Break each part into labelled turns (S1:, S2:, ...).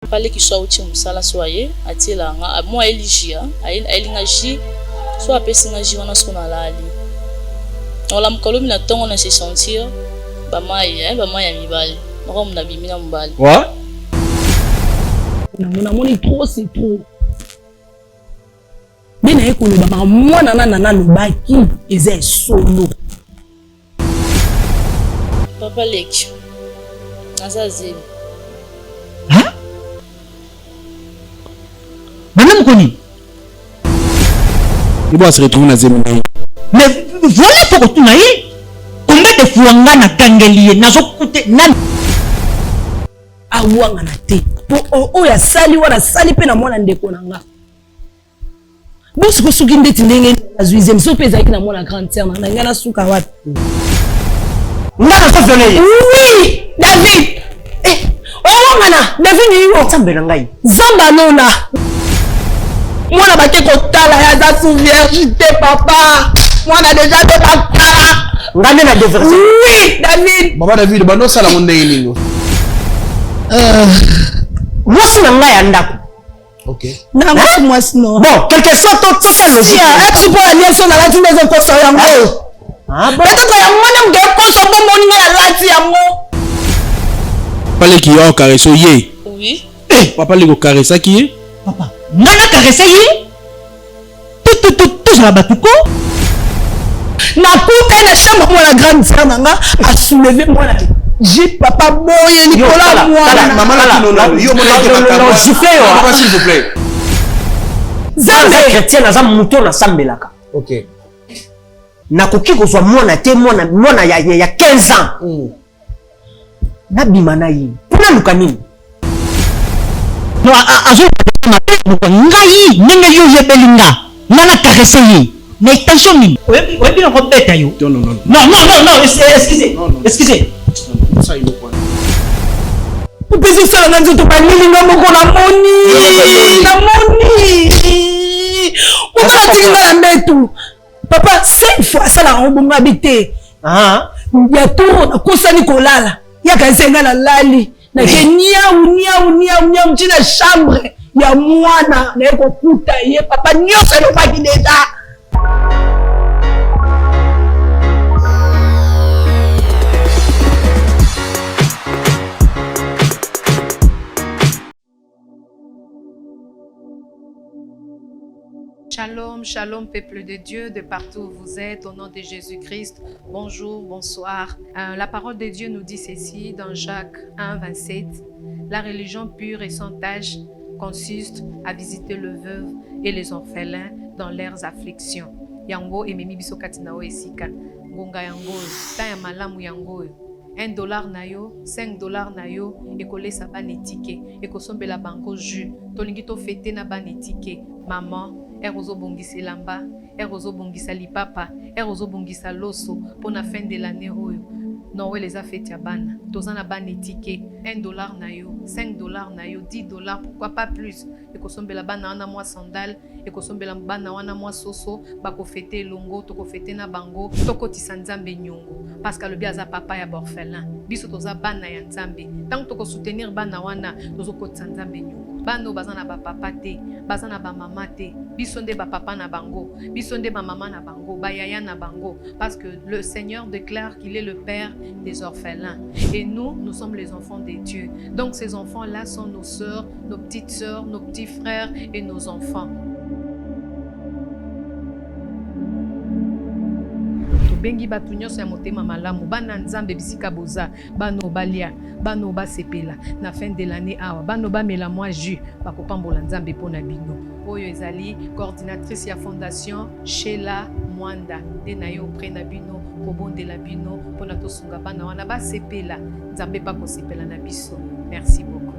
S1: papa le qui soit uti musala soye atila nga moi eligia elinga ji so apesinga ji wana sona lali ola mukolo mina tongo na se sentir ba mai ya mibali nako mna bimina mbali
S2: wa
S3: na moni trop c'est trop bina ekolo ba mwana nana lobaki eza solo
S1: papa leki azazi
S2: hein madame Koni il va se retrouver dans zemi
S4: mais voilà pour tout naï combien de fois ngana kangelier nazo kote nan
S3: awanga na te po o ya sali wana sali pe na mwana ndeko nanga bosi ko suki ndeti ndenge azuize mso pe zaki na mwana grande sœur na ngana suka wapi
S4: ngana so violé
S3: oui David ngana David ni yo
S4: tsambela ngai
S3: zamba nona mwana bake kotala ya za sous vierge papa mwana déjà de papa
S4: ngane na déverser
S3: oui David
S2: maman David bano sala monde nini
S4: mwasi na ngai andako
S2: OK
S3: na mwasi no
S4: bon quelque soit tout ça logique
S3: tu peux aller sur la latine des encore yango
S4: ah bon
S3: peut-être ya mwana ngeko ko bo moninga la lati yango
S2: pale qui a caressé yé
S1: oui
S2: papa le ko caressa qui
S4: papa ngana caressé yi tout ça batuko
S3: na kuta na chambre moi la grande sœur nanga a soulevé moi la j'ai papa boye Nicolas moi
S2: maman la kino yo mona ke
S4: non
S2: papa s'il vous plaît
S4: zambe chrétien na zamu muto na sambelaka
S2: OK
S4: na koki ko so mwana te mwana ya 15 ans na bimana yi puna lukanini no azo ngai ninge yo yebelinga ngana caressé yi na intention ni webi na kobeta yo non excusez
S2: ça il quoi
S3: upesi sala na nzoto balilinga moko na moni ukala tikinga na metu papa 5 fois sala ngobonga habité ya toro na kosani kolala ya kansenga na lali na ke niau tina chambre ya mwana na ekokuta ye papa nyonso elobaki deja
S5: Shalom, shalom peuple de Dieu, de partout où vous êtes, au nom de Jésus-Christ. Bonjour, bonsoir. La parole de Dieu nous dit ceci dans Jacques 1, 27. La religion pure et sans tache consiste à visiter le veuve et les orphelins dans leurs afflictions. Yango ememi biso katinao esika. Ngonga yango, ta ya malamu yango. $1 na yo, $5 na yo, ekolesa banetike, ekosombela bango jus. Tolingi to fete na banetike. Maman, erozo bongisa lamba, erozo bongisa lipapa, erozo bongisa loso pour la fin de l'année oyo. Non, les a fait bana. Tozana banetike, $1 na yo, $5 na yo, $10, pourquoi pas plus. Ekosombela bana wana mwa sandal, ekosombela bana wana mwa soso, bako fete longo, toko fete na bango, toko tisanzambe nyongo. Parce que le biaza papa ya borfelin. Biso toza bana ya nzambe. Tant toko soutenir bana wana, tozo ko tisanzambe nyongo. Bano bazana ba papa te, bazana ba mama te, bisonde ba papa na bango, bisonde ba mama na bango, ba yaya na bango, parce que le Seigneur déclare qu'il est le père des orphelins. Et nous sommes les enfants de Dieu. Donc ces enfants-là sont nos sœurs, nos petites sœurs, nos petits frères et nos enfants. Bengi batu nyonso ya motema malamu bana nzambe bisika boza bano balia bano basepela na fin de l'année awa bano bamela mwa jus bakopambola nzambe pona bino oyo ezali coordinatrice ya fondation Sheila Mwanda de na yo auprès na bino kobondela bino pona tosunga bana wana basepela nzambe bakosepela na biso. Merci beaucoup.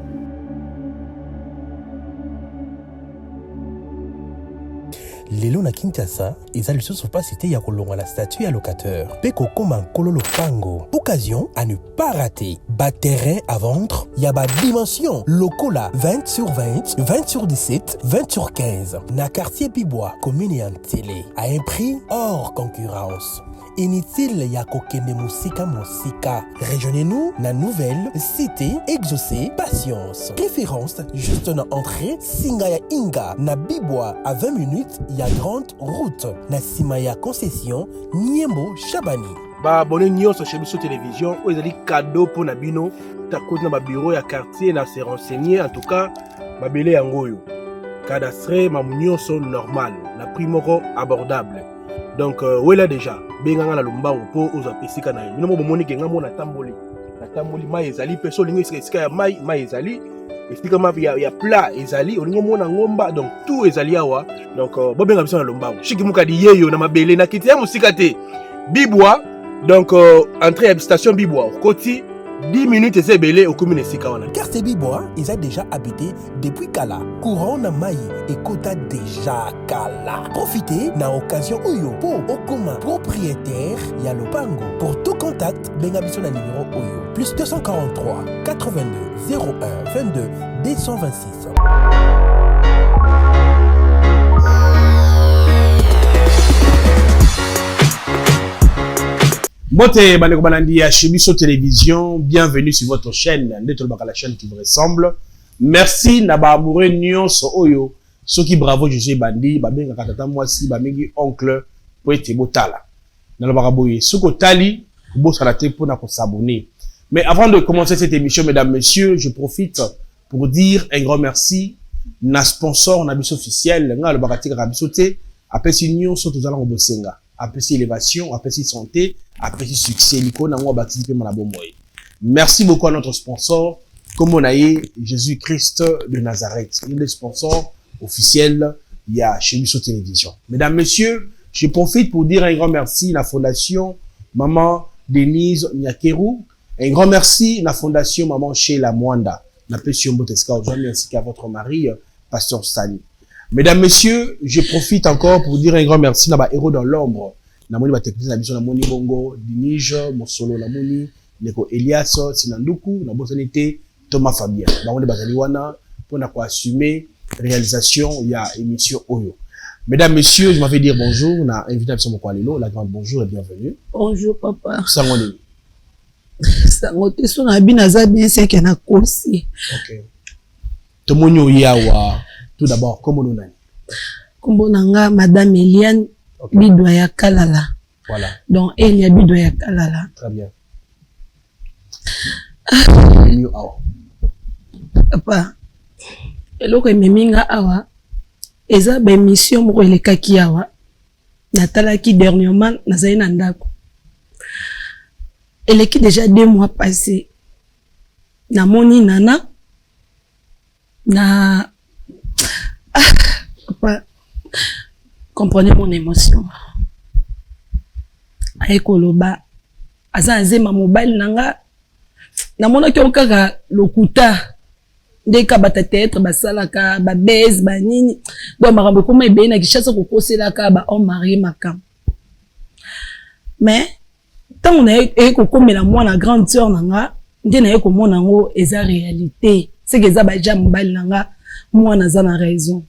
S6: Lelo na Kinshasa, eza lisusu pasité ya kolonga la statue ya locateur. Pe kokoma nkolo lopango. Occasion à ne pas rater. Bas terrain à vendre, ya ba dimension. Lokola 20 sur 20, 20 sur 17, 20 sur 15. Na quartier Pibois, commune et en télé. À un prix hors concurrence. inutile ya kokende mosika. Rejoignez-nous na nouvelle cité exaucée patience. Référence juste na entrée Singaya Inga na Bibwa à 20 minutes ya grande route na Simaya concession Niembo Chabani.
S2: Ba abonné nyonso chez Biso Télévision ou ezali cadeau pour na bino ta côté na ba bureau ya quartier na se renseigner en tout cas ba belé yangoyo. Cadastre mamunyoso normal na prix moko abordable. Donc où est là déjà benganga na lombango po oza pesika na yo. Bino mo moni kenga mo na tamboli mai ezali peso lingi esika ya mai ezali esika ma ya plat ezali olingo mona ngomba donc tout ezali awa donc bo benga biso na lombango shiki mukadi yeyo na mabele na kiti ya musika te Bibwa donc entrée à station Bibwa Koti 10 minutes et c'est belé au commune Sikawana.
S6: Quartier Bibwa, ils ont déjà habité depuis Kala. Courant na Maï et Kota déjà Kala. Profitez na occasion Oyo pour Okoma propriétaire Yalopango. Pour tout contact, bengabiso na numéro Oyo plus 243 82 01 22 226.
S2: Bote bandeko balandi ya chez Biso Télévision, bienvenue sur votre chaîne, la chaîne qui vous ressemble. Merci na ba amoureux nyonso oyo, soki bravo Jésus bandi, ba benga katata mwasi, ba mingi oncle po ete botala. Na lo bakaboye, soko tali, bo salate pour na ko s'abonner. Mais avant de commencer cette émission, mesdames, messieurs, je profite pour dire un grand merci na sponsor na biso officiel, nga lo bakatika biso te, apesi nyonso tozala ko bosenga. Apprécier élévation, apprécier santé, apprécier succès. Merci beaucoup à notre sponsor, comme on a eu Jésus-Christ de Nazareth. Il est le sponsor officiel, il y a chez Biso Télévision. Mesdames, messieurs, je profite pour dire un grand merci à la fondation Maman Denise Nyakeru. Un grand merci à la fondation Maman Sheila Mwanda. L'appréciation Boteska aujourd'hui ainsi qu'à votre mari, Pasteur Stani. Mesdames, messieurs, je profite encore pour dire un grand merci à la héros dans l'ombre. Namoni ba technicien na biso na moni bongo Dinige Mosolo na moni Neko Elias Sinanduku na bosonité Thomas Fabien. Ba on bazali wana pour na ko assumer réalisation ya émission Oyo. Mesdames, messieurs, je m'avais dire bonjour na invité biso moko lelo la grande bonjour et bienvenue.
S3: Bonjour papa.
S2: Sangoni.
S3: Sangote so na bina za bien c'est que na kosi.
S2: OK. Tomonyo yawa. Tout d'abord, comment nous nani?
S3: Kombo nanga Madame Eliane Bidwa ya Kalala.
S2: Voilà.
S3: Donc Elia Bidwa ya Kalala.
S2: Très bien.
S3: Papa, eloko ememinga awa eza ba émission moko elekaki awa natalaki dernièrement nazali na ndako. Eleki déjà 2 mois passés. Namoni nana na papa, comprenez mon émotion. Aekoloba, aza ma mobile nanga, na mona ki okaka lokuta, ndeka batatetre basalaka, ba base, ba nini, donc makambo koma ebe na kishasa kokoselaka ba homme marié makam. Mais tant on a kokomela mwana grande sœur nanga, nde na komona ngo eza réalité. C'est que eza ba ja mobile nanga, mwana za na raison.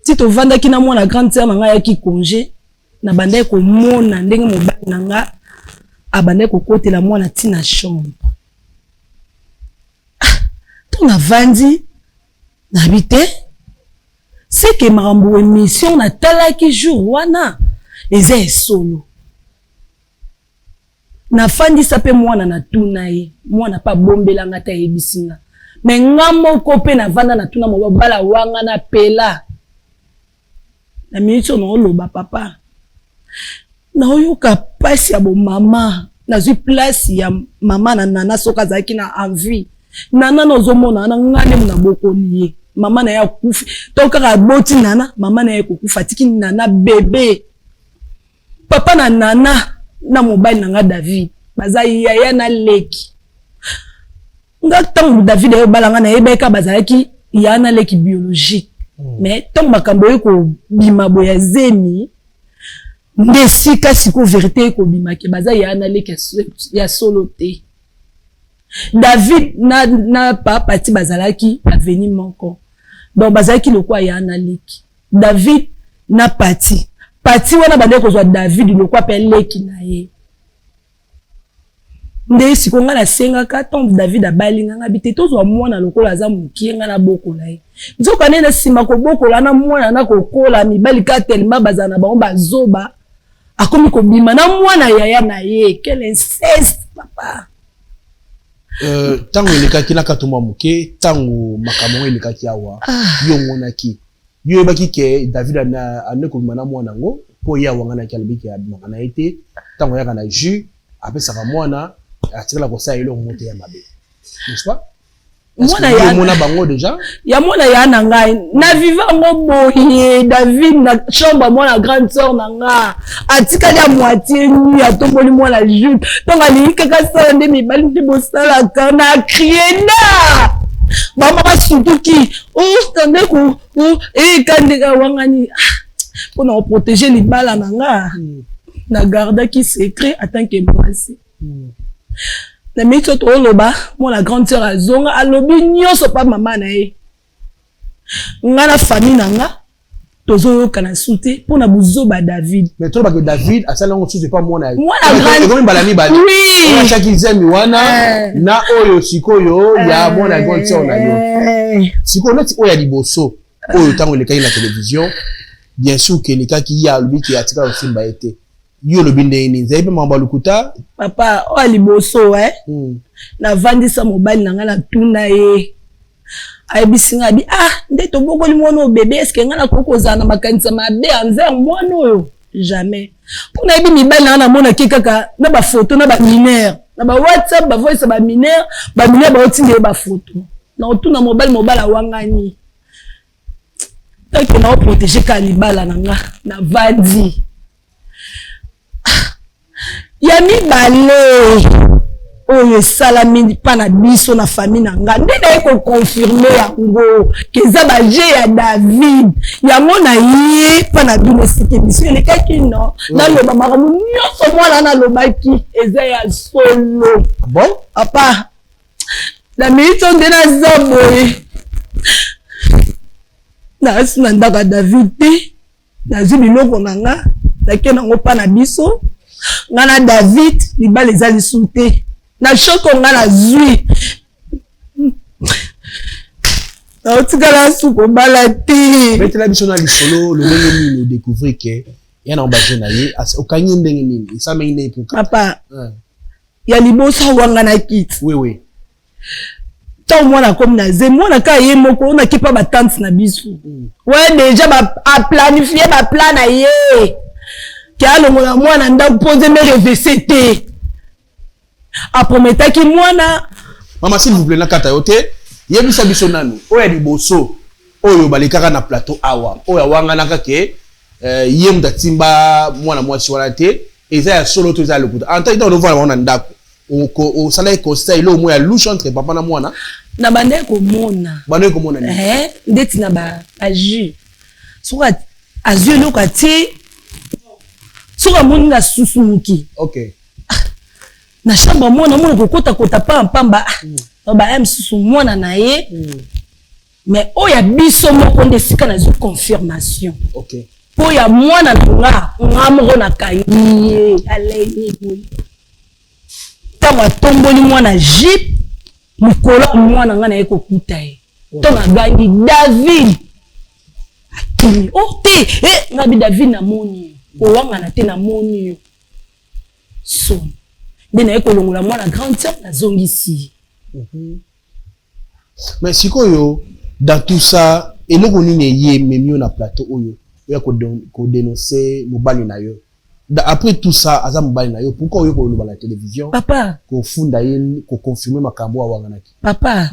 S3: Si tu vanda ki na mwana grande sœur nanga ya ki congé na bande ko mona ndenge mobali nanga abande ko kotela mwana tina chambre. Ton avandi na habité c'est que marambo émission na talaki jour wana eza solo. Na fandi sape mwana na tuna ye mwana pa bombela ngata yebisinga. Mais ngamo ko pe na vanda na tuna mo bala wanga na pela. La minute on loba papa. Na oyoka pasi ya bo mama, na zui place ya mama na nana soka zaki na envie. Nana nozo mona na ngane muna boko lié. Mama na ya kufi. Toka ka boti nana, mama na ya kufa tiki nana bébé. Papa na nana na mobile nanga David. Baza yaya na leki. Nga tangu David yo balanga na yebeka bazalaki ya na leki biologique. Mais tant makambo eko bima boya zemi ndesika siko vérité ko bima ke baza ya analé ya soloté. David na papa ti bazalaki aveni manko. Donc bazalaki lokwa ya analé. David na pati pati wana bande kozwa David lokwa pe leki na ye nde siko nga na sengaka tant David abalinga nga bite tozwa mwana lokola aza mukie nga na bokola ye nzoka nene sima ko bokola na mwana na kokola mibali ka tellement bazana bango bazoba akomi kobima na mwana yaya na ye quel inceste papa
S2: tango elekaki na katuma muke tango makambo elekaki awa yo monaki yo ebaki ke David ane kobima na mwana ngo po ya wanga na kalbiki ya bimaka na ete tango yaka na jus apesaka mwana atikala kosa elo mote ya mabe n'est-ce pas mwana ya mona bango déjà
S3: ya mwana ya na ngai na vivango boye David na chambre mwana grande sœur na nga atika ya moitié ni atomboli mwana jute donc ali kaka sala nde mibali nde bosala kana crier na mama basutuki tande ko kandeka wangani pour nous protéger les balles na nga na garda qui secret en tant que moisi na mito to loba mo la grande sœur azonga alobi nyoso pa mama na ye nga na famille na nga tozo kana soute pour na buzoba David
S2: mais to ba que David asala ngo soute pas mona
S3: grande
S2: comme balani bali
S3: oui
S2: on chaque zemi wana na oyo sikoyo ya mona grande sœur na yo sikoyo nati oya liboso oyo tango le kai na télévision bien sûr que le cas qui y a lui qui atika osimba été yo lo binde ni nzaibe mamba lukuta
S3: papa o aliboso na vandisa mobile na nga na tuna ye aibisinga bi nde to bokoli mwana o bébé est-ce que nga na kokoza na makanisa mabe envers mwana oyo jamais kuna ibi mibali na na mona kikaka na ba photo na ba mineur na ba WhatsApp ba voice ba mineur ba otinde ba photo na otuna mobile awangani donc na protéger kanibala na nga na vandi ya mibale oyo salami pa na biso na famille na nga nde na ko confirmer yango keza ba je ya David ya mona ye pa na bino sike biso le kaki no na lo mama mo nyoso mwana na lo baki eza ya solo
S2: bon
S3: papa la mito nde na zaboye na asina ndaka David te na zibiloko na nga na nango pa na biso nga na David libala ezali sute na shoko nga na zwi na otikala suko bala te
S2: betela biso na lisolo le ndenge nini découvrir que ya na obaje na ye okanyi ndenge nini isame ine pour
S3: papa ya liboso wanga na kit
S2: oui
S3: tant mwana comme na ze mwana ka ye moko na kipa ba tante na biso ouais déjà a planifier ba plan na ye kialo mwana mwana nda poser me revct a prometaki mwana
S2: mama s'il vous plaît na kata yote yebisa biso nanu oya liboso oyo balikaka na plateau awa oya wanga naka ke ye mdatimba mwana mwasi wana te eza ya solo to eza lokuta en tant que on va wana ndako o sala conseil lo mo ya louche entre papa na mwana
S3: na bande ko mona
S2: ni
S3: ndeti na ba aju soka azu lo kati soka moni na susumuki
S2: okay
S3: na shamba mona kokota kota pa mpamba ba susu mona na ye mais oya biso moko nde sika na zo confirmation
S2: okay
S3: po ya mwana nga moko na kanyi aleye boy tawa tomboli mwana jip mukolo mwana nga na ye kokuta ye to na gangi David akini te ngabi David na moni owanga na te na moni so nde na ye kolongola mwana grande sœur na zongisi
S2: mais sikoyo dans tout ça eloko nini ye memio na plateau oyo ya ko dénoncer mobali na yo après tout ça aza mobali na yo pourquoi oyo ko loba la télévision
S3: papa
S2: ko funda ye ko confirmer makambo awanga naki
S3: papa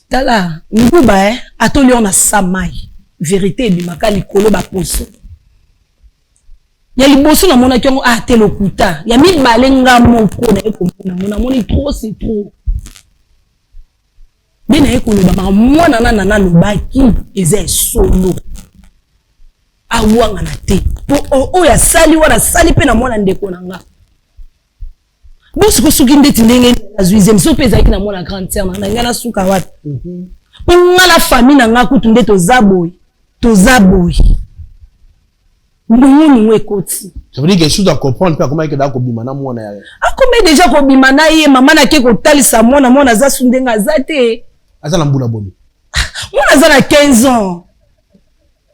S3: tala nguba atoli on a samai vérité du makali kolo ba poso ya liboso na mona kiongo te lokuta ya mibale nga moko na ekomona mona moni trop c'est trop bina ekoloba mwana na lobaki eza solo awanga na te po oya sali wana sali pe na mwana ndeko na nga bosi ko suki ndeti ndenge azuize mso pe ezaki na mwana grande sœur na nga na suka wapi po nga na famille na nga kutu nde tozaboy Mungu ekoti.
S2: Ça veut dire que si tu dois comprendre comment il a kobimana mwana ya.
S3: Comment déjà kobimana ye mama na ke kotalisa mwana za sundenga zate.
S2: Aza na mbula boni.
S3: Mwana za na 15 ans.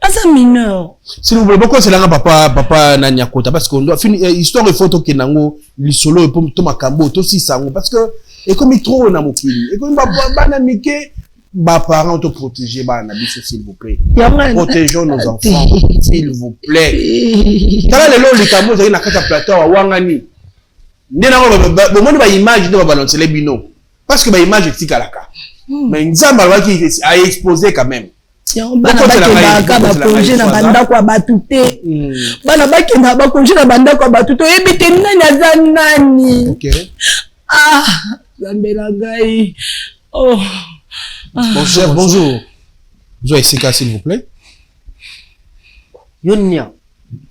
S3: Aza mineur.
S2: S'il vous plaît, pourquoi c'est là papa na nyakota parce qu'on doit finir histoire et photo ke nango lisolo et pour to makambo to si sango parce que et comme il trop na mokili et comme bana mike ba parents te protéger bana biso s'il vous plaît. Protégeons nos enfants s'il vous plaît. Tala lelo likamo za na kata plateau wa wangani. Ndena ko bo ba image de ba balancer les bino parce que ba image tikalaka. Mais nzamba waki a exposé quand même.
S3: Bana bakendaka bakonje na bandako ya batu te. Bana bakendaka bakonje na bandako ya batu te. Oyebi te nani aza nani.
S2: Okay.
S3: Ah, zambela ngai. Oh.
S2: Bonjour. Bonjour Esika s'il vous plaît.
S4: Yonia.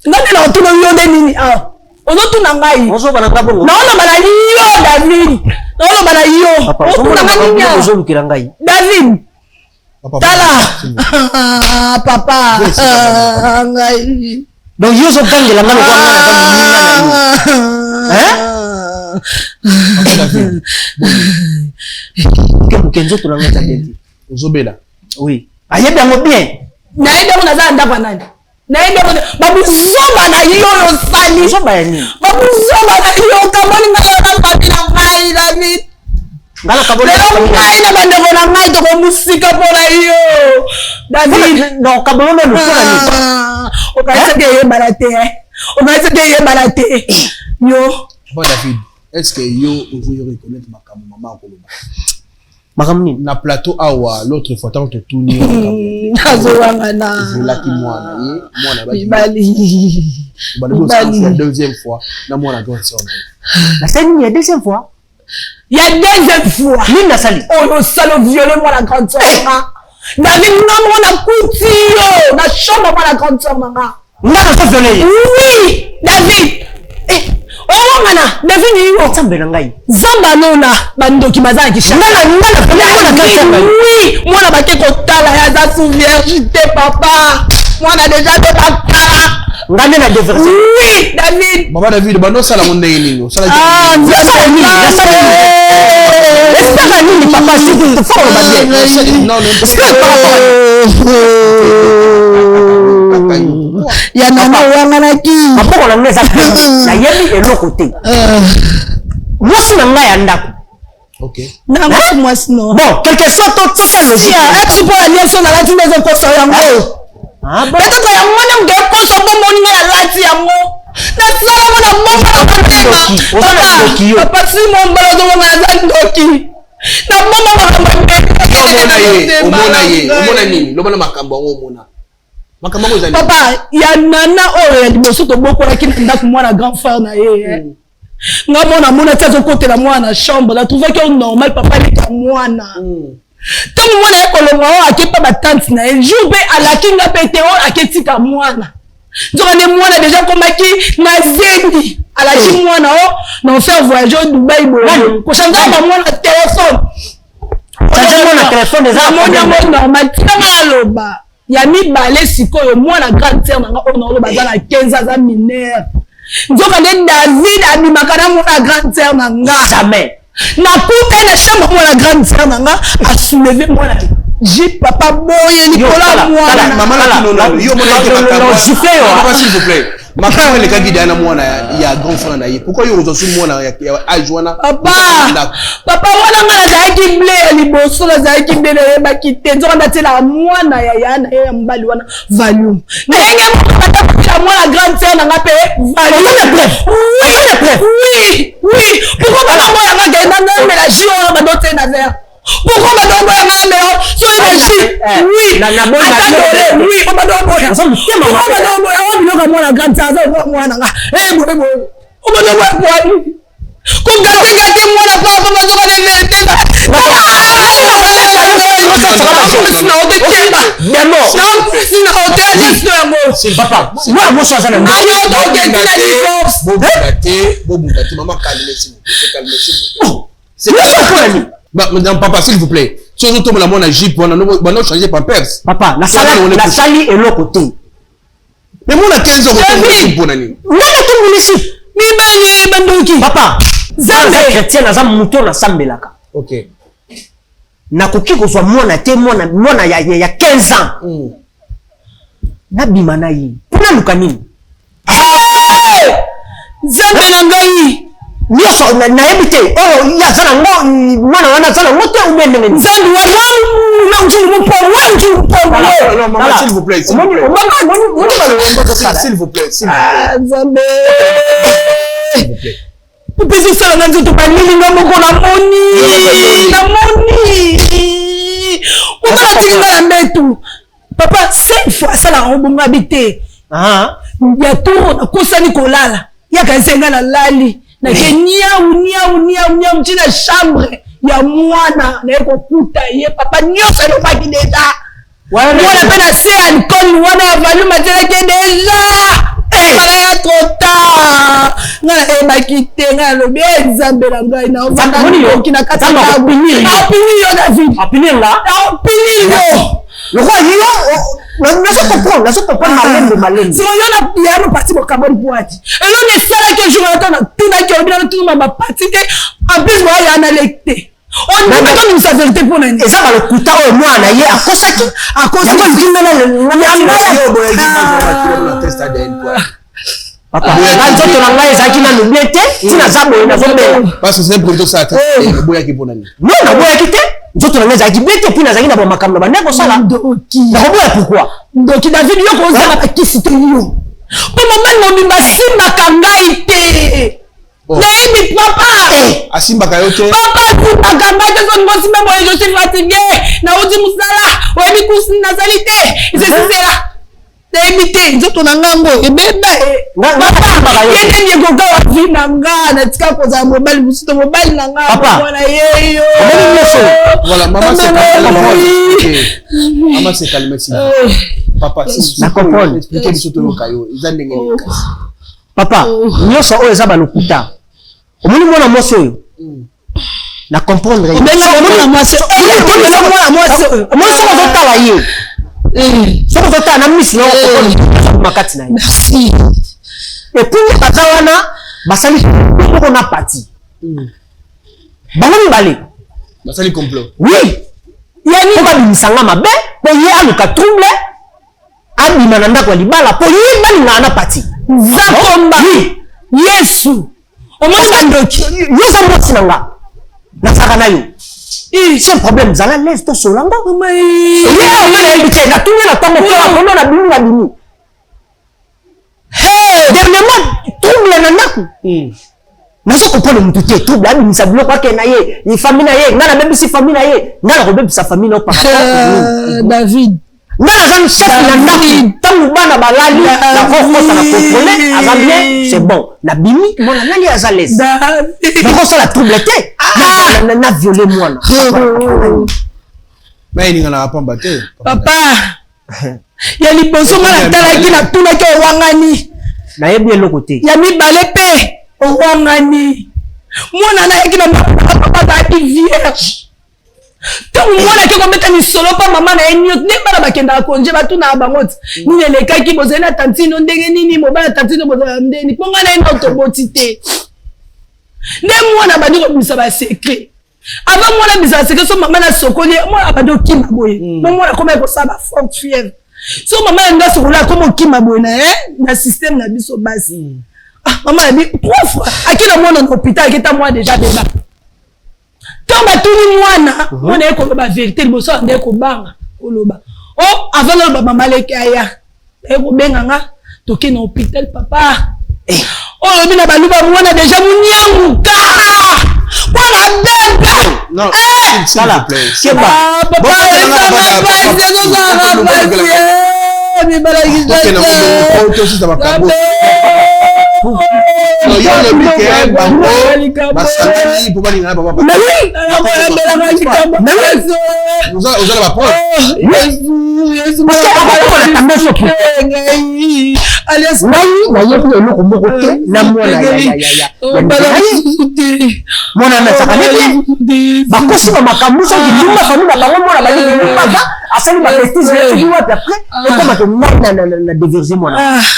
S3: Ngani na otuna yonde nini? Ah. Onotuna ngai.
S4: Bonjour bana kabongo.
S3: Naona bana yo David. Naona bana yo.
S4: Papa, otuna ngai. Bonjour lukira ngai.
S3: David.
S2: Papa.
S3: Tala. Papa. Ngai.
S4: Donc yozo kangela ngalo kwa ngana kama nini. Hein?
S2: David.
S4: Kenzo tunanga tabeti.
S2: Ozobela.
S4: Oui. Ayebe ngo bien.
S3: Naenda unaza ndapa nani? Naenda babu zomba na yo sali.
S4: Zomba ya nini?
S3: Babu zomba na yo kamoni ngalo kabila ngai David.
S4: Ngalo kabona
S3: ngai na bandeko na ngai to musika pona yo. David
S4: no kabona no pona ni.
S3: Okaisa ke ye balate. Okaisa ke ye balate. Yo.
S2: Bon David, est-ce que yo ozo reconnaître makambo maman koloba?
S4: Makamni
S2: na plateau awa l'autre fois tant que tout ni
S3: azowanga na
S2: volaki mwana ye mwana ba
S3: bali
S2: la deuxième fois na mwana grande sœur
S4: la scène la deuxième fois
S3: il y a deuxième fois
S4: ni na sali
S3: on salo violer moi la grande sœur David na mwana kutio na chambre moi la grande sœur manga
S4: na ko violer
S3: oui David oh mana David yo
S4: tsambela ngai
S3: zamba nona bandoki bazana kisha oui mwana bake kotala ya za sous vierge papa mwana déjà de papa
S4: ngane na déverser
S3: oui David
S2: Baba David bano sala monde nini sala
S3: sala nini papa c'est fort
S2: non
S3: ya nana wangana ki
S4: apoko na ngeza na yebi eloko te mwasi na ngai ya ndako.
S2: Ok.
S3: Na mwasi no.
S4: Bon, quelque soit tout ça le
S3: si tu peux aller sur la lati maison ko so yango.
S4: Ah bon.
S3: Peut-être que yango na nge ko so bo moni na lati yango. Na sala mo na momba na doki. Papa si momba na do na doki. Na momba na
S2: omona nini lobana makambo omona makambo ngozali
S3: papa ya nana oyo ya liboso to boko la kini ndako mwana grand frère na ye nga mona tsazo côté la mwana chambre la trouver que normal papa le ka mwana tant mwana ekolonga o akepa ba tante na ye jour be ala kinga pete o aketika mwana donc ne mwana déjà komaki na zendi ala ki mwana o na faire voyage au Dubaï bo ko changa ba mwana téléphone
S4: na téléphone des
S3: enfants normal tanga loba ya mibale sikoyo mwana grande sœur nanga ona loba za na 15 ans za mineur nzoka nde David abimaka na mwana grande sœur nanga
S4: jamais
S3: na kuta na chambre mwana grande sœur nanga a soulever mwana ji papa boye Nicolas mwana
S2: maman la kinono yo mona ke makambo s'il vous plaît makambo le kagi dana mwana ya grand frère na ye pourquoi yo ozo sur mwana ya ajwana
S3: papa wana ngala zaiki ble liboso la zaiki ble na yeba kite nzoka ndatela mwana ya yana ya mbali wana volume ndenge mwana mwana grande sœur nanga pe volume oui pourquoi bana moya ngaka ndanga mela jio na badote na verre pourquoi madame boya ngala so énergie oui oui madame boya so mutema madame boya wa biloka mwana grande sœur za mwana nga boy madame boya kwani kungati mwana papa mazoka ni vete
S2: papa s'il vous plaît si on tombe la mona jeep on a changé pampers
S4: papa la sali et l'autre côté
S2: Mais moi, on a 15 ans pour l'année.
S4: Papa, Zambé chrétien na zamu muto na sambelaka.
S2: OK.
S4: Nakoki kozwa mwana te mwana ya 15 ans. Na bimana yi. Puna luka nini?
S3: Zambé na ngai.
S4: Nyoso na yebite. Oh, ya zana ngo mwana wana zana ngote umene ngeni.
S3: Zambé wa na ukimupo
S2: Non, maman, s'il vous plaît. S'il vous plaît.
S3: Zambé. Pupesi sala na nzoto banini ngomoko na moni. Ukati ngala metu. Papa 5 fois sala ngombo habité. Bientôt na kosani kolala. Ya kansenga na lali. Na kenya unia mtina chambre ya mwana na eko kuta ye papa nyosa no baki deja. Wana pena se alcool wana ya valu matela ke deja. Bala ya trota. Ngala bakite ngala lobi Nzambe na ngai na ovanda okina kata na opini yo David. Opini la? Opini yo.
S4: Le roi yo na so comprendre malembe.
S3: Si on a piano parti au Cameroun boîte. Et l'on est ça que je m'entends tout na qui obligé tout ma partie en plus moi il y en a lecté. On ne peut pas nous sa vérité pour nous. Et ça va le couta au moi na ye akosaki Papa, nzoto na ngai ezaki na lobete, tina zambo na zombela.
S2: Parce que c'est pour ça que boya ki ponani.
S4: Non, na boya ki te. Nzoto na ngai ezaki bete puis nazaki na ba makambo ba ndeko sala.
S3: Ndoki.
S4: Na boya pourquoi?
S3: Ndoki David yo ko za na kisi te yo. Po mama no bimba simba kangai te. Naimi papa.
S2: Asimba kayote.
S3: Papa simba kangai te son ngosi memo je suis fatigué. Na odi musala, webi kusi na salite. C'est ça. Naimite nzoto na ngango ebeba papa yende ndiye goga wa vina ngana tika koza mobile musito mobile na ngana bwana yeyo
S2: voilà maman c'est calme si papa
S4: na comprendre
S2: expliquer biso to kayo izandenge
S4: papa nyoso oyo eza balokuta omoni mwana mwasi oyo na comprendre
S3: mwana mwasi
S4: mwasi ozotala ye soko tota na miss na makati na ye.
S3: Merci.
S4: Et puis baza wana basali ko na parti. Bango mbale.
S2: Basali complot.
S4: Oui. Yani ko bimisanga mabe, po ye aluka trouble. Abi mananda ko libala po ye bani na parti.
S3: Zakomba. Yesu. Omoni bandoki.
S4: Yoza mwasi nanga. Na saka na yo. C'est un problème, ça laisse ton solanga.
S3: Mais
S4: na tout na tango ko na bimi na bimi. Dernièrement, trouble na naku. Na so ko pole mutu te trouble abi misabilo kwa ke na ye, ni famille na ye, ngana bebisi famille na ye, ngana ko bebisa famille na pa.
S3: David.
S4: Ngana zan chef na naku, tangu bana balali na ko ça na contrôler, azambien, c'est bon. Na bimi, mon nani azalès. Mais ko ça la trouble te. Na violé moi na.
S2: Mais il n'en a pas battu.
S3: Papa. Ya liboso ngana talaki na tuna ke wangani.
S4: Na yebi eloko te.
S3: Ya mibale pe wangani. Mwana na yaki na papa ba vierge. Tangu mwana ke kometa ni solo pa mama na enyo ne bana bakenda konje batuna bangoti. Ni elekaki bozena tantino ndenge nini mobala tantino bozena ndeni. Ponga na endo tobotite. Ne mwana badi ko bisa ba secret. Avant moi la mise en secret so maman na sokoli moi abado kima boye. Moi la comment ko ça ba forte fièvre. So maman nga sokola comme kima boye na système na biso basi. Ah maman a dit 3 fois akina mwana na hôpital akita moi déjà débat. Tant batuni mwana mwana ko ba vérité liboso ande ko banga koloba. Oh avant le maman leki aya. Eko benganga toke na hôpital papa. Oh bina baluba mwana déjà munyanguka. Voilà bébé.
S2: Non, s'il vous plaît.
S3: C'est pas. Papa,
S4: asali ma prestige tu vois après comment que na déverser moi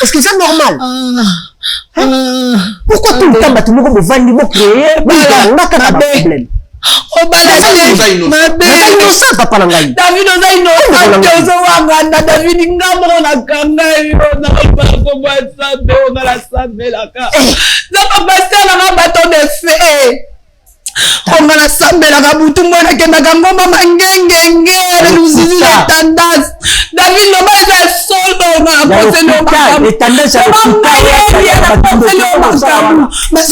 S4: est-ce que c'est normal pourquoi tout le temps batu moko bovandi bo créer nga kaka ba problème innocent papa na ngai
S3: David oza innocent ozo wanganda David ngambo na kanga yo na bako basa be na la sambelaka na basa na bato de feu onga na sambelaka butu mwana kendaka ngomba mangengenge luzizi la tendance David no baza solo na conseiller makambu
S4: tendance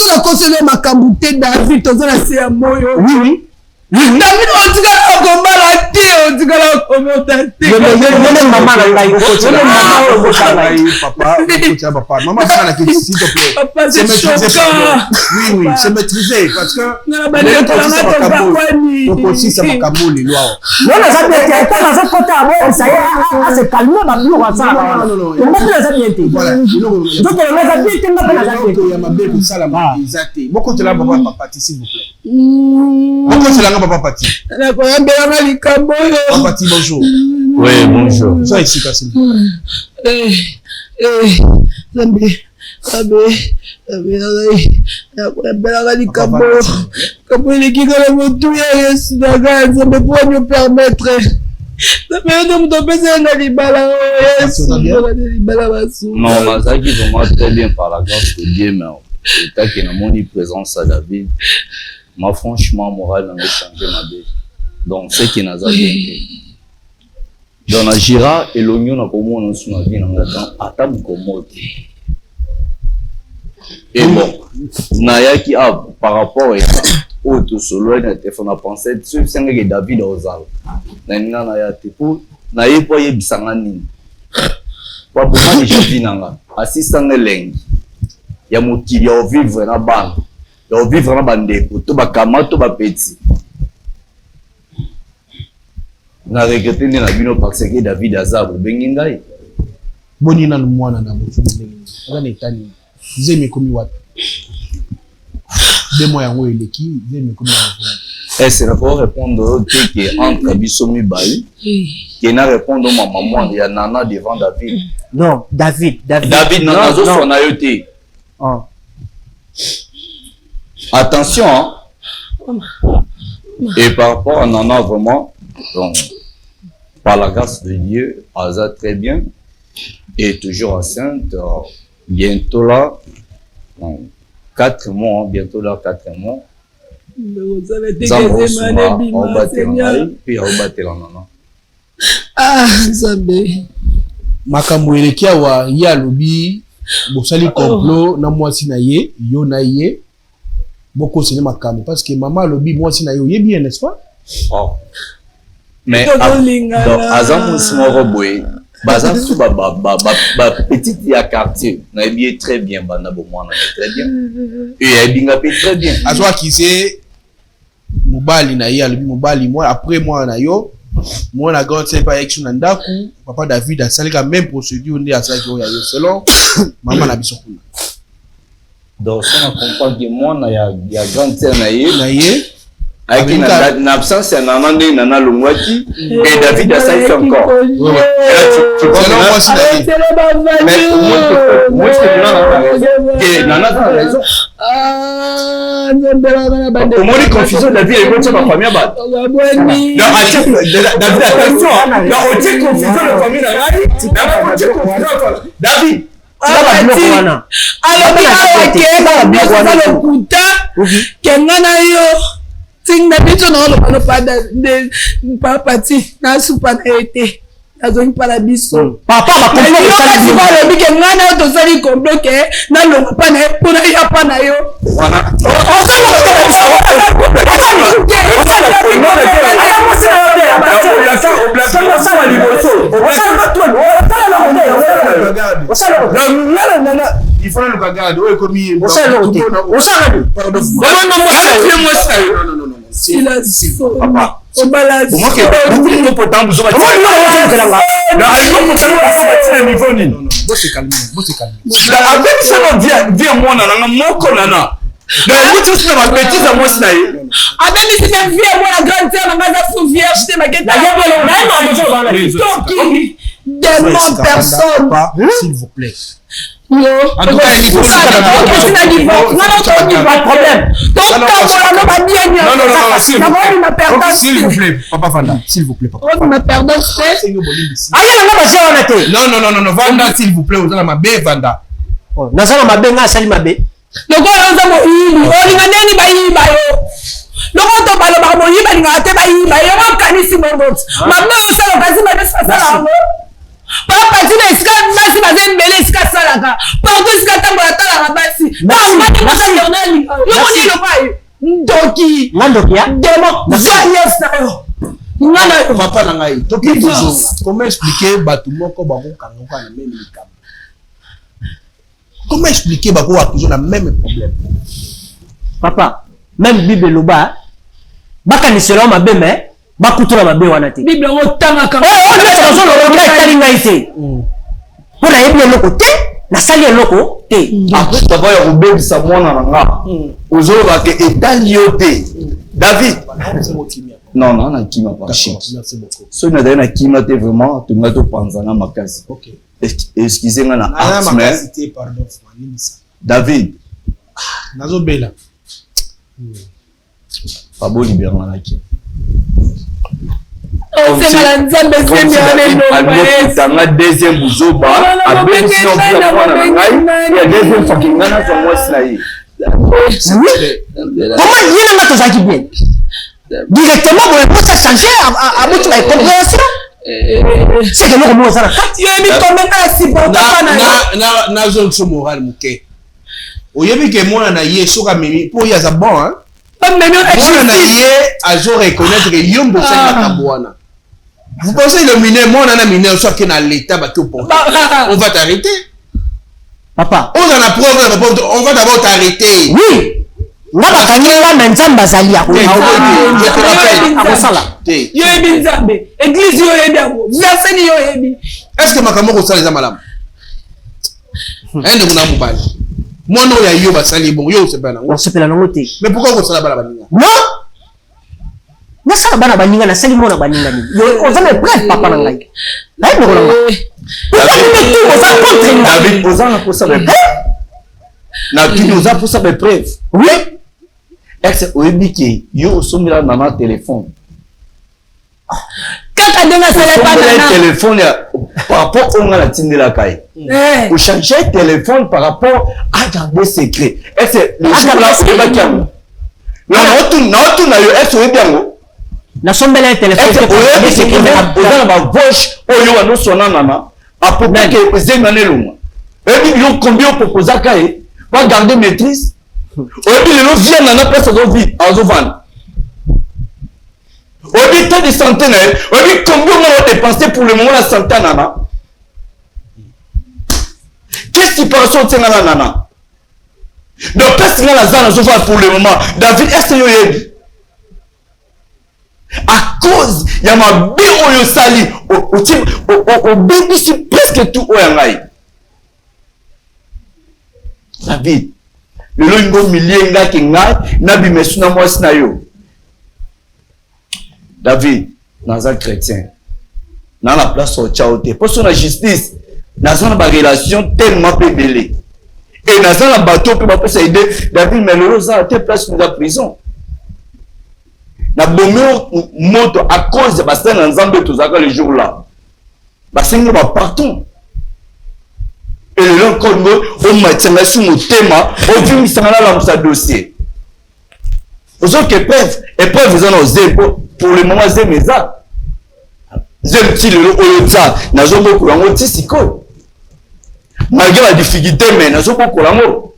S4: ya
S3: conseiller makambu te David oza na se ya moyo
S4: oui
S3: David on dit que komala te on dit que komota te
S4: maman na ngai
S2: papa maman ça na s'il te plaît c'est maîtriser oui c'est maîtriser parce que aussi ça makambo les lois
S4: non ça bien été quand ça côté ça y est c'est calme ma bio ça non on ça bien été
S2: voilà donc
S4: on ça bien été on ça bien été
S2: il y a ma belle ça la exact beaucoup de là papa s'il vous plaît beaucoup c'est là papa Pati. Pati, bonjour.
S7: Oui, bonjour.
S2: Sois ici, Kassim.
S7: Non, Mazaki vraiment très bien par la grâce de Dieu, mais tant qu'il y a mon présence à David, moi franchement, moral n'a changé ma vie. Donc, c'est qui n'a pas bien été. Dans la gira, et l'oignon n'a pas mon sous ma vie, n'a pas attendre comme mot. Et bon, Naya qui a par rapport au tout solo, il a pensé, c'est que David a osé. Naya Naya Tepo, Naya pas y bisangani. Pas pour moi, j'ai vu Nanga. Assistant de l'eng. Il y a mon qui vient vivre dans la bande. Il y a vivre dans la bande. Tout va kama, tout va petit. Na regretté na bino parce que David Azab bengingai.
S2: Boni na mwana na mutu bengingai. Ala netani. Zeme komi wapi. Demo yango eleki, zeme komi wapi.
S7: C'est là pour répondre au truc qui est entre Bisomi Baï. Qui n'a répondu à ma maman, il y a Nana devant David.
S4: Non, David,
S7: non, son ayoté. Attention, hein. Et par rapport à Nana, vraiment, donc, par la grâce de Dieu, Aza très bien, et toujours enceinte, bientôt là, 4 mois, bientôt là, 4 mois.
S2: Makambo eleki awa ye alobi bosali complot na mwasi na ye yo na ye bokosele makambo parce que maman alobi mwasi na ye oyebi n'est-ce pas?
S7: Mais azam moko boye baza tout ba petite ya quartier na bien très bien bana bo mwana très bien et binga pe très bien
S2: azwa ki se mobali na ye alobi mobali moi après moi na yo moi na grande c'est pas action na ndaku papa David a sali ka même procédure ndi asaki o ya yo selon maman na biso kuna
S7: donc ça on comprend que moi na ya grande sœur na ye avec une absence à Nana Nana Lungwati et David a saisi encore. Moi, c'est Nana a raison. Au moins, les confusions, David est contre ma famille. David, attention. Non, on dit confusion de famille. David.
S3: Ting na biso na lo pada de papa ti na supa na ete azongi para biso
S4: papa ba ko
S3: ko le bike ngana to sali ko bloqué na lo pa na pona ya pa na yo wana
S2: il faut le regarder ouais comme il
S4: non
S2: c'est la
S3: papa au balade
S7: moi que vous pourtant vous avez
S2: c'est calme
S7: avec ça on dit moi nana moko nana Donc, vous tous, ma bêtise à moi, c'est
S3: Avec les vieux, moi, la grande sœur, ma mère, sous vierge, j'étais ma guette. Démon, personne.
S2: S'il vous plaît.
S3: Non.
S2: En tout cas, il faut
S3: pas de problème.
S2: Donc, s'il vous plaît, Papa Vanda, s'il vous plaît, Papa. Non, Vanda, s'il vous plaît, vous allez m'abé, Vanda.
S4: Nazana mabenga sali mabe.
S3: Loko nza mo ibi, olinga neni bayiba yo. Loko to balo ba mo yiba linga te bayiba yo makanisi mbongoto. Mabe osala kazi mabe sala ngo. Papa tina iska basi baze mbele iska sala ka. Partout iska tambo la tala basi. Ba mati mata yonali. Yo ni lo pai. Ndoki.
S4: Ndoki ya?
S3: Demo. Yes na yo.
S2: Ngana papa na ngai. Toki toujours. Comment expliquer batu moko ba ko kangoka na même likam. Comment expliquer bako a toujours le même problème?
S4: Papa, même Bible loba, baka ni selon ma beme, bakutula mabe wana te.
S3: Bible ngo tanga ka.
S4: Pour la yebi loko te, na sali loko te.
S7: Après papa ya kobebisa mwana na nga. Ozoba ke etaliote. David. Non, non, na kima pas.
S2: Merci beaucoup.
S7: So na na kima te vraiment, tu ngato panzana makasi.
S2: OK.
S7: Excusez-moi na art mais
S2: pardon,
S7: David.
S2: Nazo bela.
S7: Pabo libéral na ki.
S3: On sait la nzambe c'est
S7: tanga deuxième buzoba, a ben si on peut avoir na ngai, il y a deuxième fucking ngana sur moi slay.
S4: Comment dire nga to zaki bien? Directement pour ça changer à bout de compréhension. C'est que nous comment ça
S3: yebi comment asi
S2: na zone so moral muke oyebi ke mwana na ye soka mimi po ya za bon hein mwana na ye azo reconnaître que yombo ça na kabwana. Vous pensez le mineur mwana na mineur soit que na l'état ba tout pour on va t'arrêter
S4: papa
S2: on a la preuve on va d'abord t'arrêter.
S4: Oui nga bakanyela na nzamba zali ya
S3: akosala yebi nzambe église yo yebi ako verset yo yebi
S2: est-ce que makambo ko sala za malamu ende kuna mubali mwana ya yo basali bon yo sepela ngo
S4: sepela ngo te
S2: mais pourquoi ko sala bala baninga
S4: non na sala bana baninga na sali mona baninga ni yo ozana prêtre papa na ngai na ndo ko na
S7: David posant pour ça na qui nous a pour ça des preuves.
S4: Oui.
S7: Ex oebiki yo somila na ma téléphone.
S3: Kaka denga sala pa na
S7: téléphone par rapport au ngala tindela kai. Ou changer téléphone par rapport à garder secret. Ex le jour là c'est pas kiam. Na otu na yo ex oebiango.
S4: Na sombela téléphone
S7: oyebi secret na ba voice oyo wa no sona nana. Apropos que zenganelunga. Ebi yo combien proposa kai va garder maîtrise. Oyebi lelo vient na place de vie en Zovan. Oyebi taux de santé na oyebi combien on a dépensé pour le moment la santé nana. Qu'est-ce qui passe au tengana nana? Donc qu'est-ce que la zone Zovan pour le moment? David est-ce que oyebi? À cause ya ma bi oyo sali au baby si presque tout oyangai. David le longo millier nga kinga na bimesu na mwasi na yo. David naza chrétien na la place au chaote pour son justice naza na ba relation tellement belé et naza na bateau pe ba pesa aider David mais le rosa te place dans la prison na bomeo moto à cause de bassin en Zambie tous les jours là bassin va partout. Et le Congo, on m'a tiré sur mon thème, on vient dans sa dossier. Aux autres épreuves, ils ont osé pour le moment, c'est mes ça. J'aime petit le Oyoza, n'a pas beaucoup d'ango tissiko. Malgré la difficulté, mais n'a pas beaucoup d'ango.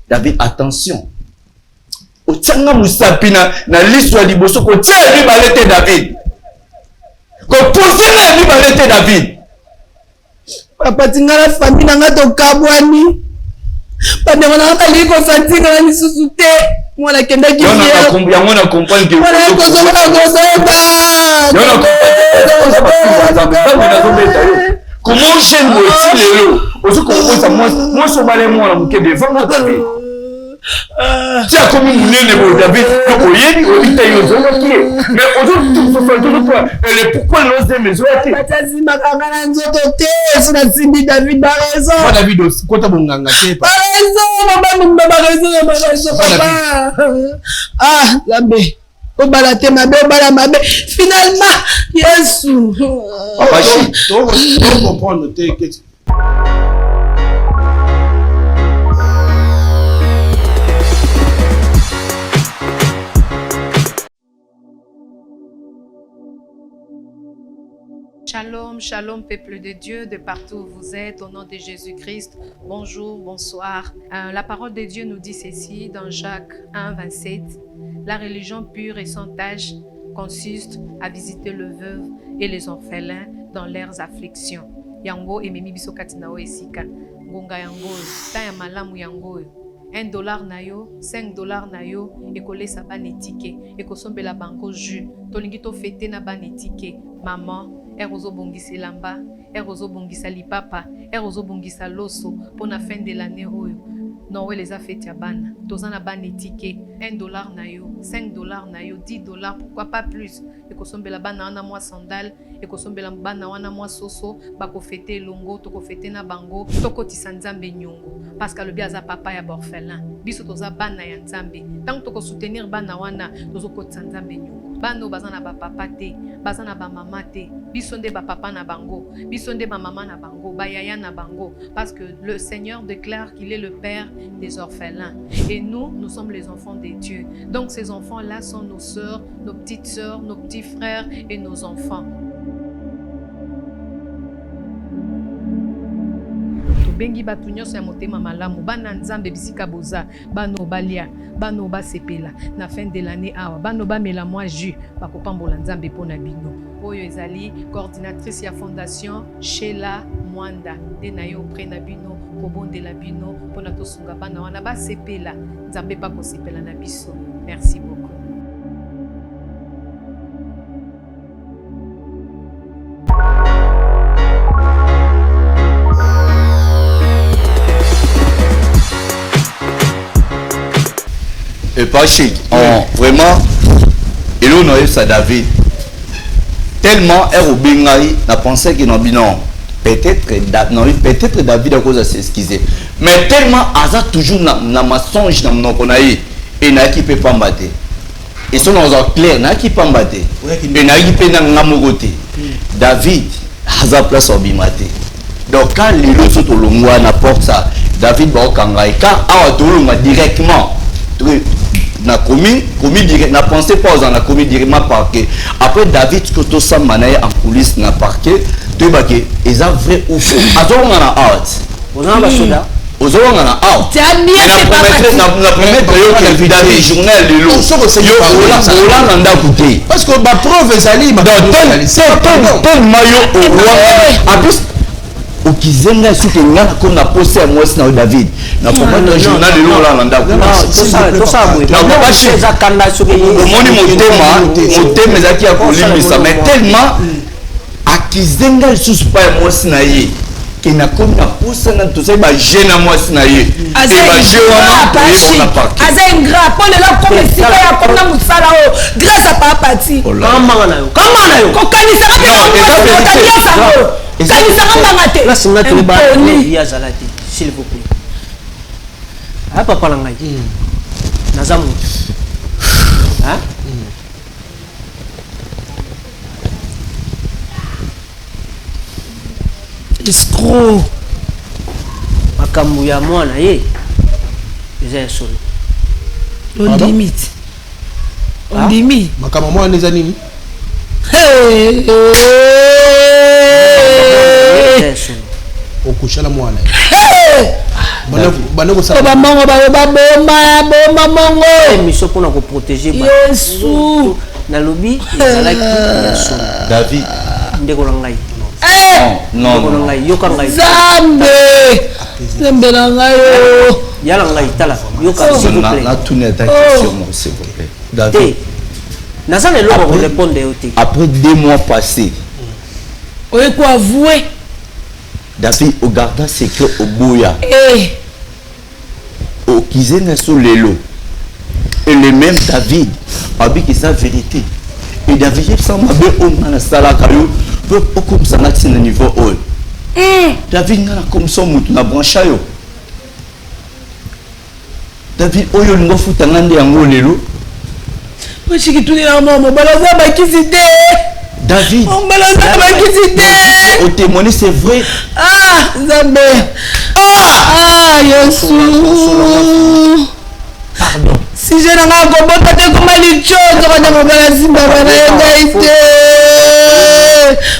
S7: David, attention. Au tanga Moussapina, na l'histoire du bosso, qu'on tient à lui balete David. Qu'on pousse à lui balete David.
S3: Papa tingala famille nanga to kabwani pande wana kali ko santinga na lisusu te mwana kenda ki
S7: ya mwana comprendre que
S3: mwana ko so
S7: comment chaîne aussi lelo ozo ko ça moi so balé moi na muke devant moi tapé Tiens, comme vous venez David, mais aujourd'hui, pourquoi l'os des maisons a été?
S3: David a raison.
S2: David aussi, quand tu as bon ganga, c'est pas.
S3: Ah, Zambé. Au balaté, ma belle, ma finalement, yes.
S2: Tu vas comprendre tes questions.
S5: Shalom, shalom, peuple de Dieu, de partout où vous êtes, au nom de Jésus-Christ. Bonjour, bonsoir. La parole de Dieu nous dit ceci dans Jacques 1, 27. La religion pure et sans tache consiste à visiter le veuve et les orphelins dans leurs afflictions. Yango ememi biso katinao esika. Ngonga yango, ta ya malamu yango. $1 na yo, $5 na yo, ekolesa banetike, ekosombela bango jus. Tolingi to fete na banetike. Maman, erozo bongisa lamba, erozo bongisa lipapa, erozo bongisa loso pour la fin de l'année oyo. Non, les a fait bana. Tozana banetike, $1 na yo, $5 na yo, $10, pourquoi pas plus. Ekosombela bana wana mwa sandal, ekosombela bana wana mwa soso, bako fete longo, toko fete na bango, toko tisanzambe nyongo. Parce que le biaza papa ya borfelin. Biso toza bana ya nzambe. Tant toko soutenir bana wana, tozo ko tisanzambe nyongo. Bano bazana ba papa te, bazana ba mama te. Biso nde ba papa na bango, biso nde ba mama na bango, ba yaya na bango. Parce que le Seigneur déclare qu'il est le père des orphelins. Et nous, nous sommes les enfants de Dieu. Donc ces enfants-là sont nos sœurs, nos petites sœurs, nos petits frères et nos enfants. Bengi batu nyonso ya motema malamu bana nzambe bisika boza bano balia bano basepela na fin de l'année awa bano bamela mwa jus bakopambola nzambe pona bino oyo ezali coordinatrice ya fondation Sheila Mwanda de na yo auprès na bino kobondela bino pona tosunga bana wana basepela nzambe pa kosepela na biso. Merci beaucoup.
S7: Et pas chic. Vraiment, et là on a eu ça David. Tellement Erobingaï n'a pensé qu'il n'a bilan. Peut-être David a cause à s'excuser. Mais tellement Aza toujours na mensonge dans mon konaï et n'a qui peut pas battre. Et son dans clair n'a qui pas battre. Et n'a qui peut n'a ngamogote. David Aza place au bimate. Donc quand les autres tout le monde n'apporte ça, David va au kangaï. Quand a tout le monde directement na commis direct na pensé pas aux en a commis directement parquet après David que tout ça manaye en coulisses na parquet tu vois que ils a vrai ou faux azon na out on a basoda ozon na out na promettre yo David journal de l'eau yo là nanda coûter
S2: parce que ma preuve ezali ma
S7: tel maillot au roi en plus au kizenga suite ngana comme na posé à moi na David na promettre journal de l'eau là nanda
S4: tout ça
S7: na pas chez
S4: zakanda soki
S7: omoni motema ezaki ya kolimisa mais tellement akizenga lisusu pa ya mwasi na ye ke na komi na posa na tosai bagene ya mwasi na ye ebage wana oyebona parke
S3: aza ingrat mpo lelo koma esika ya komna mosala oyo grâce a papati
S4: kamanga na yo
S3: kokanisaka mpeotaniosango kanisaka mbanga te
S4: lasinga toyeba azala te s'il vous plaît aya papa na ngai naza moto
S3: escroc
S4: makambo ya mwana ye eza ya solo
S3: ondimite ondimi
S2: makambo mwana eza nini okushala mwana
S3: bamongo bayo baboma mongo
S4: émission mpona koprotege
S3: yesu
S4: nalobi ezalaki ya solo
S7: David
S4: ndeko na ngai
S7: non
S4: na ngai yoka ngai
S3: zambe na ngai oyo
S4: yala ngai tala yoka s'il vous plaît
S7: na tourner ta question s'il vous plaît David
S4: naza lelo ko répondre yo te
S7: après 2 mois passés
S3: oye ko avouer
S7: David au gardant secret au boya to kizenga so lelo. Et le même David avec sa vérité. Et David ça m'a bien on na sala kayo peut comme ça na niveau haut. David na comme ça mutu na brancha yo. David oyo lingo futa ngande yango lelo.
S3: Moi je suis tout là maman balaza ba kisite.
S7: David.
S3: On balaza ba kisite.
S7: Au témoigner c'est vrai.
S3: Ah Zambé. Ah Yesu.
S4: Pardon.
S3: Si je n'ai pas compris, tu comme les choses, tu vas me faire la simba,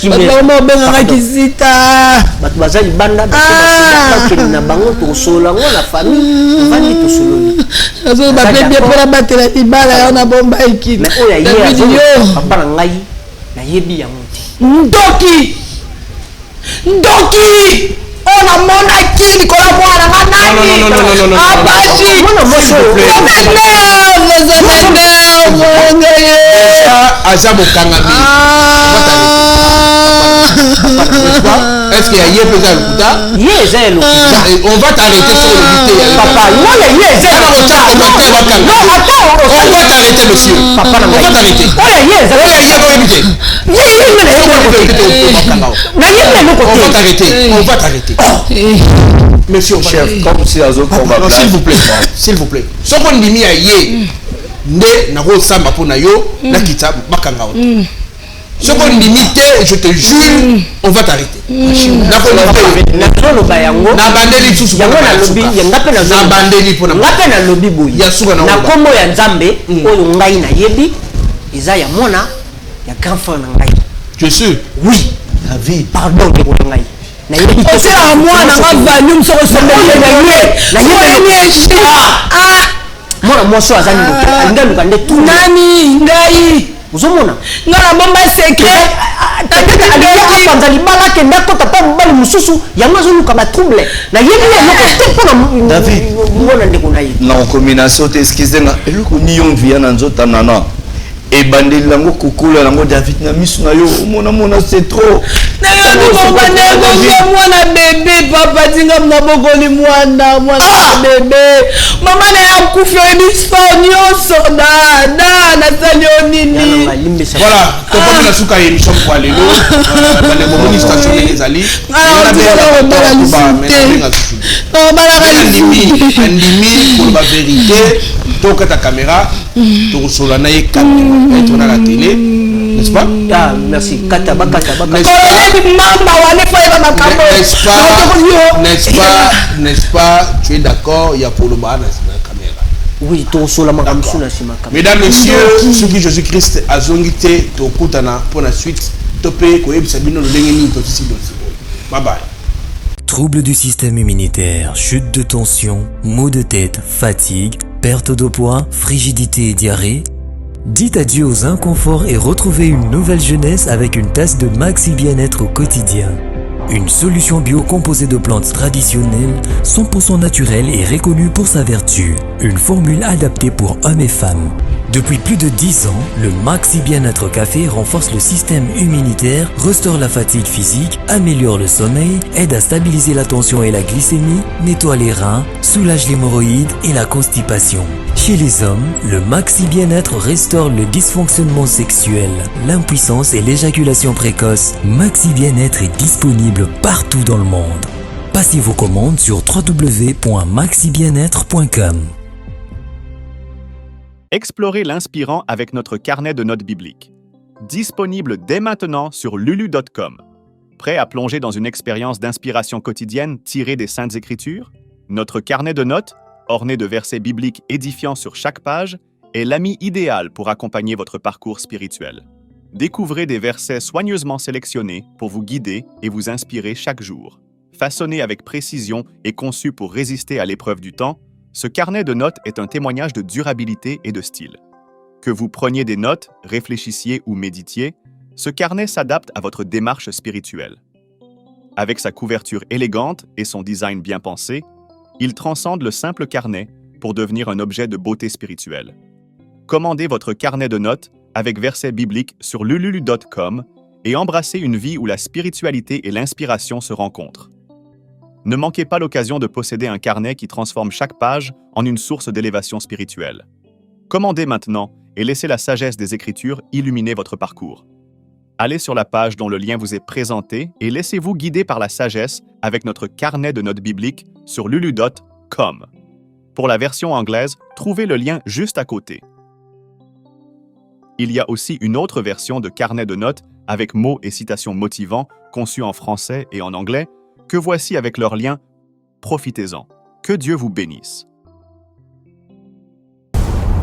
S3: tu vas me faire la kisita.
S4: Batu bazali banda na bango to solo ngo na famille vani to solo.
S3: Azo ba bien pour la battre la ibala on a bomba iki.
S4: Mais oya ye papa ngai na yebi ya muti.
S3: Ndoki. On a mon acquis, Nicolas Moana,
S2: non. Est-ce qu'il y a Yé Pézal on va t'arrêter sur le
S4: papa, non, il y a
S2: on va t'arrêter, monsieur. Papa, on va t'arrêter. On va t'arrêter. Monsieur,
S7: chef, comme si les autres
S2: non, s'il vous plaît. Ce qu'on dit à Yé, ne n'a pas samba pour nayo, na kita bakanga. Ce qu'on limite, je te jure, on va t'arrêter. Tu es sûr?
S4: Oui. David, pardon,
S3: c'est à moi, on va volume sur le sommet.
S4: uzomona
S3: ngala bomba secret
S4: kwanza libala kenda kota pa mbali mususu yango azoluka ba trouble na yebi eloko te pona
S7: David
S4: mona ndeko na ye
S7: na combination te excusenga eloko ni yon via na nzota nana e bandeli lango kokula lango David na misu na yo mona c'est trop
S3: na yo ko mwana bébé papa tinga na bokoli mwana bébé mama na ya kufa ebisonyo soda na salio nini
S2: voilà to comme la suka émission pour aller dans les moments stationner les ali andimi pour la vérité donc ta caméra to sola na ye être dans la télé n'est-ce pas?
S4: Ah merci kataba
S2: n'est-ce pas tu es d'accord il y a pour le bas dans la caméra
S4: oui to sola makamsu na sima caméra
S2: mesdames messieurs ceux qui Jésus-Christ a zongité to kutana pour la suite topé ko yebisa bino lo ndenge nini to tisi bye bye.
S8: Troubles du système immunitaire, chute de tension, maux de tête, fatigue, perte de poids, frigidité et diarrhée. Dites adieu aux inconforts et retrouvez une nouvelle jeunesse avec une tasse de Maxi Bien-être au quotidien. Une solution bio composée de plantes traditionnelles, 100% naturelle et reconnue pour sa vertu. Une formule adaptée pour hommes et femmes. Depuis plus de 10 ans, le Maxi Bien-être Café renforce le système immunitaire, restaure la fatigue physique, améliore le sommeil, aide à stabiliser la tension et la glycémie, nettoie les reins, soulage l'hémorroïde et la constipation. Chez les hommes, le Maxi Bien-être restaure le dysfonctionnement sexuel, l'impuissance et l'éjaculation précoce. Maxi Bien-être est disponible partout dans le monde. Passez vos commandes sur www.maxibienêtre.com.
S9: Explorez l'inspirant avec notre carnet de notes bibliques. Disponible dès maintenant sur lulu.com. Prêt à plonger dans une expérience d'inspiration quotidienne tirée des Saintes Écritures? Notre carnet de notes, orné de versets bibliques édifiants sur chaque page, est l'ami idéal pour accompagner votre parcours spirituel. Découvrez des versets soigneusement sélectionnés pour vous guider et vous inspirer chaque jour. Façonné avec précision et conçu pour résister à l'épreuve du temps, ce carnet de notes est un témoignage de durabilité et de style. Que vous preniez des notes, réfléchissiez ou méditiez, ce carnet s'adapte à votre démarche spirituelle. Avec sa couverture élégante et son design bien pensé, il transcende le simple carnet pour devenir un objet de beauté spirituelle. Commandez votre carnet de notes avec versets bibliques sur lululu.com et embrassez une vie où la spiritualité et l'inspiration se rencontrent. Ne manquez pas l'occasion de posséder un carnet qui transforme chaque page en une source d'élévation spirituelle. Commandez maintenant et laissez la sagesse des Écritures illuminer votre parcours. Allez sur la page dont le lien vous est présenté et laissez-vous guider par la sagesse avec notre carnet de notes bibliques sur lulu.com. Pour la version anglaise, trouvez le lien juste à côté. Il y a aussi une autre version de carnet de notes avec mots et citations motivants conçus en français et en anglais que voici avec leur lien. Profitez-en. Que Dieu vous bénisse.